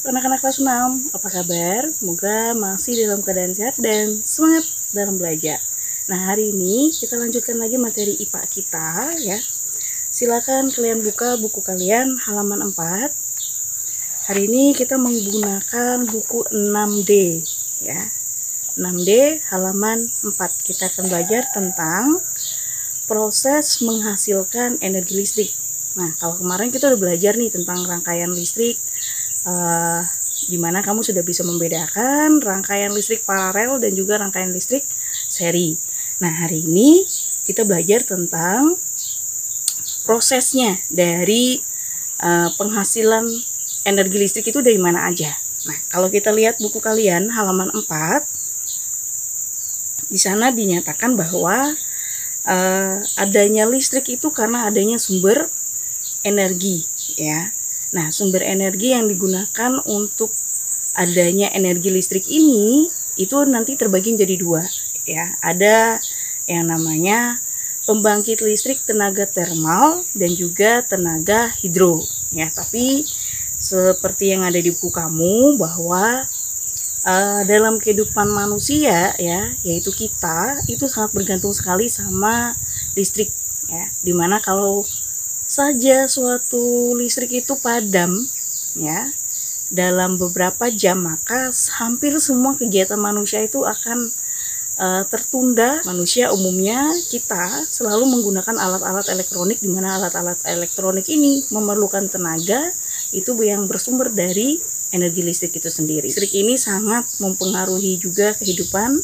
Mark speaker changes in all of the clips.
Speaker 1: anak-anak kelas 6, apa kabar? Semoga masih dalam keadaan sehat dan semangat dalam belajar. Nah, hari ini kita lanjutkan lagi materi IPA kita ya. Silakan kalian buka buku kalian halaman 4. Hari ini kita menggunakan buku 6D ya. 6D halaman 4. Kita akan belajar tentang proses menghasilkan energi listrik. Nah, kalau kemarin kita udah belajar nih tentang rangkaian listrik, dimana kamu sudah bisa membedakan rangkaian listrik paralel dan juga rangkaian listrik seri. Nah, hari ini kita belajar tentang prosesnya dari penghasilan energi listrik itu dari mana aja. Nah, kalau kita lihat buku kalian halaman 4, di sana dinyatakan bahwa adanya listrik itu karena adanya sumber energi ya. Nah, sumber energi yang digunakan untuk adanya energi listrik ini itu nanti terbagi menjadi dua ya. Ada yang namanya pembangkit listrik tenaga termal dan juga tenaga hidro ya. Tapi seperti yang ada di buku kamu bahwa dalam kehidupan manusia ya, yaitu kita itu sangat bergantung sekali sama listrik ya. Dimana kalau saja suatu listrik itu padam ya dalam beberapa jam, maka hampir semua kegiatan manusia itu akan tertunda. Manusia umumnya kita selalu menggunakan alat-alat elektronik, di mana alat-alat elektronik ini memerlukan tenaga itu yang bersumber dari energi listrik itu sendiri. Listrik ini sangat mempengaruhi juga kehidupan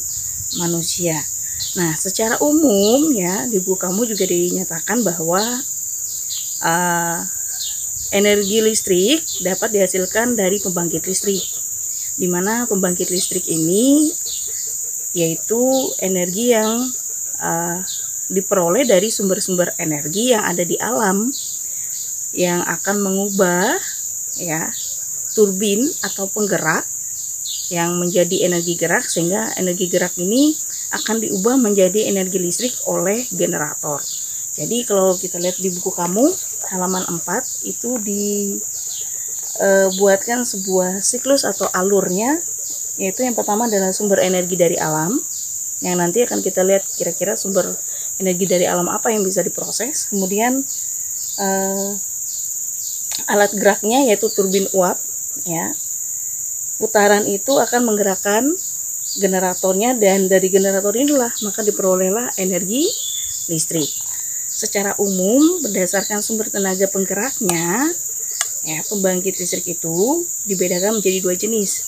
Speaker 1: manusia. Nah, secara umum ya di buku kamu juga dinyatakan bahwa energi listrik dapat dihasilkan dari pembangkit listrik, di mana pembangkit listrik ini yaitu energi yang diperoleh dari sumber-sumber energi yang ada di alam yang akan mengubah ya turbin atau penggerak yang menjadi energi gerak, sehingga energi gerak ini akan diubah menjadi energi listrik oleh generator. Jadi kalau kita lihat di buku kamu halaman 4 itu dibuatkan sebuah siklus atau alurnya, yaitu yang pertama adalah sumber energi dari alam, yang nanti akan kita lihat kira-kira sumber energi dari alam apa yang bisa diproses. Kemudian alat geraknya yaitu turbin uap ya. Putaran itu akan menggerakkan generatornya, dan dari generator inilah maka diperolehlah energi listrik. Secara umum berdasarkan sumber tenaga penggeraknya ya, pembangkit listrik itu dibedakan menjadi dua jenis,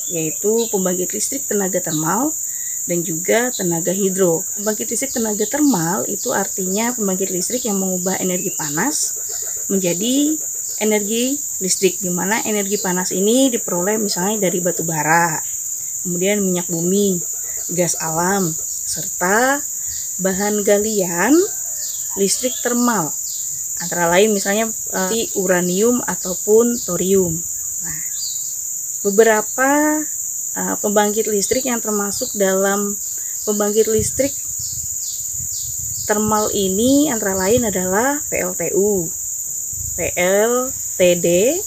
Speaker 1: yaitu pembangkit listrik tenaga termal dan juga tenaga hidro. Pembangkit listrik tenaga termal itu artinya pembangkit listrik yang mengubah energi panas menjadi energi listrik, di mana energi panas ini diperoleh misalnya dari batu bara, kemudian minyak bumi, gas alam, serta bahan galian listrik termal, antara lain misalnya uranium ataupun thorium. Nah, beberapa pembangkit listrik yang termasuk dalam pembangkit listrik termal ini antara lain adalah PLTU, PLTD,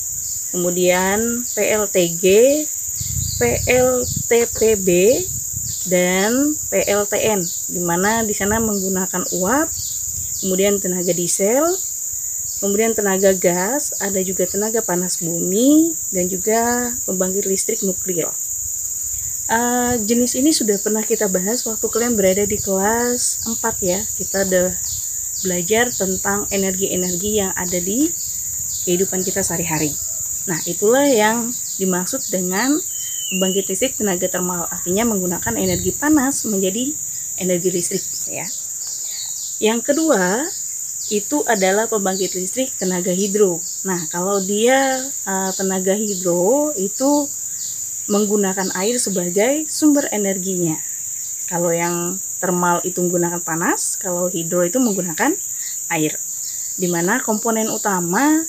Speaker 1: kemudian PLTG, PLTPB, dan PLTN, di mana di sana menggunakan uap, kemudian tenaga diesel, kemudian tenaga gas, ada juga tenaga panas bumi, dan juga pembangkit listrik nuklir. Jenis ini sudah pernah kita bahas waktu kalian berada di kelas 4 ya. Kita udah belajar tentang energi-energi yang ada di kehidupan kita sehari-hari. Nah, itulah yang dimaksud dengan pembangkit listrik tenaga termal, artinya menggunakan energi panas menjadi energi listrik ya. Yang kedua itu adalah pembangkit listrik tenaga hidro. Nah, kalau dia tenaga hidro itu menggunakan air sebagai sumber energinya. Kalau yang termal itu menggunakan panas, kalau hidro itu menggunakan air. Di mana komponen utama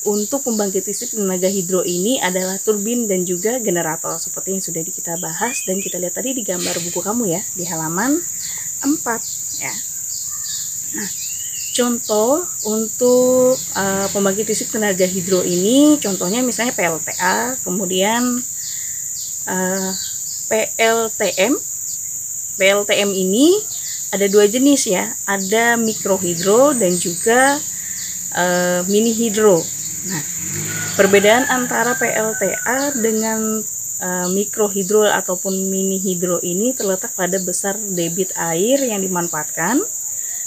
Speaker 1: untuk pembangkit listrik tenaga hidro ini adalah turbin dan juga generator, seperti yang sudah kita bahas dan kita lihat tadi di gambar buku kamu ya, di halaman 4 ya. Nah, contoh untuk pembangkit listrik tenaga hidro ini, contohnya misalnya PLTA, kemudian PLTM. PLTM ini ada dua jenis ya, ada mikrohidro dan juga mini hidro. Nah, perbedaan antara PLTA dengan mikrohidro ataupun mini hidro ini terletak pada besar debit air yang dimanfaatkan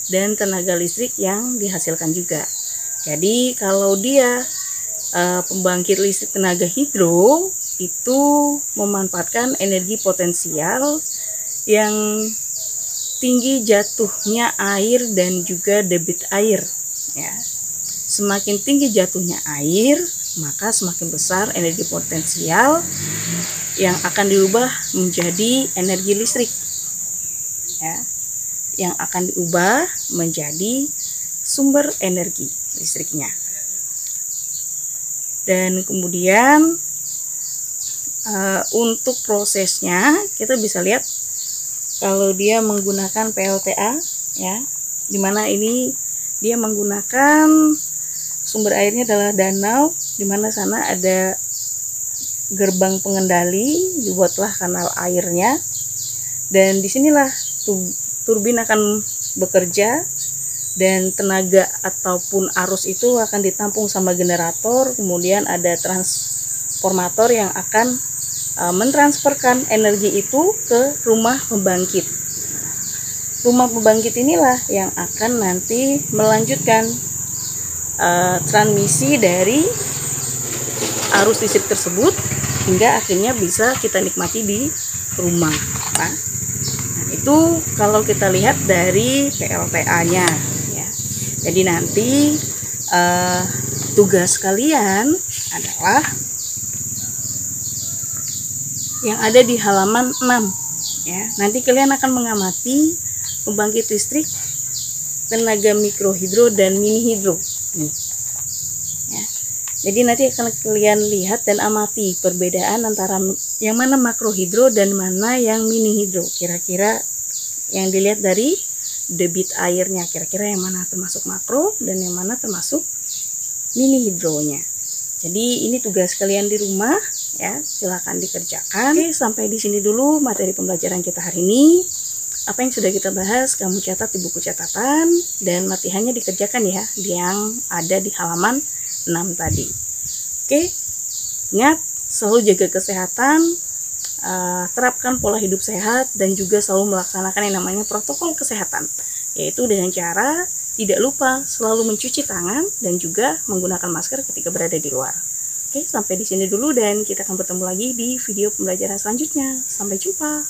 Speaker 1: dan tenaga listrik yang dihasilkan juga. Jadi kalau dia pembangkit listrik tenaga hidro itu memanfaatkan energi potensial yang tinggi jatuhnya air dan juga debit air ya. Semakin tinggi jatuhnya air, maka semakin besar energi potensial yang akan diubah menjadi energi listrik ya, yang akan diubah menjadi sumber energi listriknya. Dan kemudian untuk prosesnya kita bisa lihat kalau dia menggunakan PLTA ya, dimana ini dia menggunakan sumber airnya adalah danau, dimana sana ada gerbang pengendali, dibuatlah kanal airnya, dan disinilah turbin akan bekerja dan tenaga ataupun arus itu akan ditampung sama generator, kemudian ada transformator yang akan mentransferkan energi itu ke rumah pembangkit. Rumah pembangkit inilah yang akan nanti melanjutkan transmisi dari arus listrik tersebut hingga akhirnya bisa kita nikmati di rumah. Nah, itu kalau kita lihat dari PLTA-nya ya. Jadi nanti tugas kalian adalah yang ada di halaman 6 ya. Nanti kalian akan mengamati pembangkit listrik tenaga mikrohidro dan mini hidro nih ya. Jadi nanti akan kalian lihat dan amati perbedaan antara yang mana makrohidro dan mana yang mini hidro. Kira-kira yang dilihat dari debit airnya, kira-kira yang mana termasuk makro dan yang mana termasuk mini hidronya. Jadi ini tugas kalian di rumah ya, silahkan dikerjakan. Oke, sampai di sini dulu materi pembelajaran kita hari ini. Apa yang sudah kita bahas kamu catat di buku catatan dan latihannya dikerjakan ya, yang ada di halaman 6 tadi. Oke, ingat selalu jaga kesehatan, terapkan pola hidup sehat dan juga selalu melaksanakan yang namanya protokol kesehatan, yaitu dengan cara tidak lupa selalu mencuci tangan dan juga menggunakan masker ketika berada di luar. Oke, sampai di sini dulu dan kita akan bertemu lagi di video pembelajaran selanjutnya. Sampai jumpa.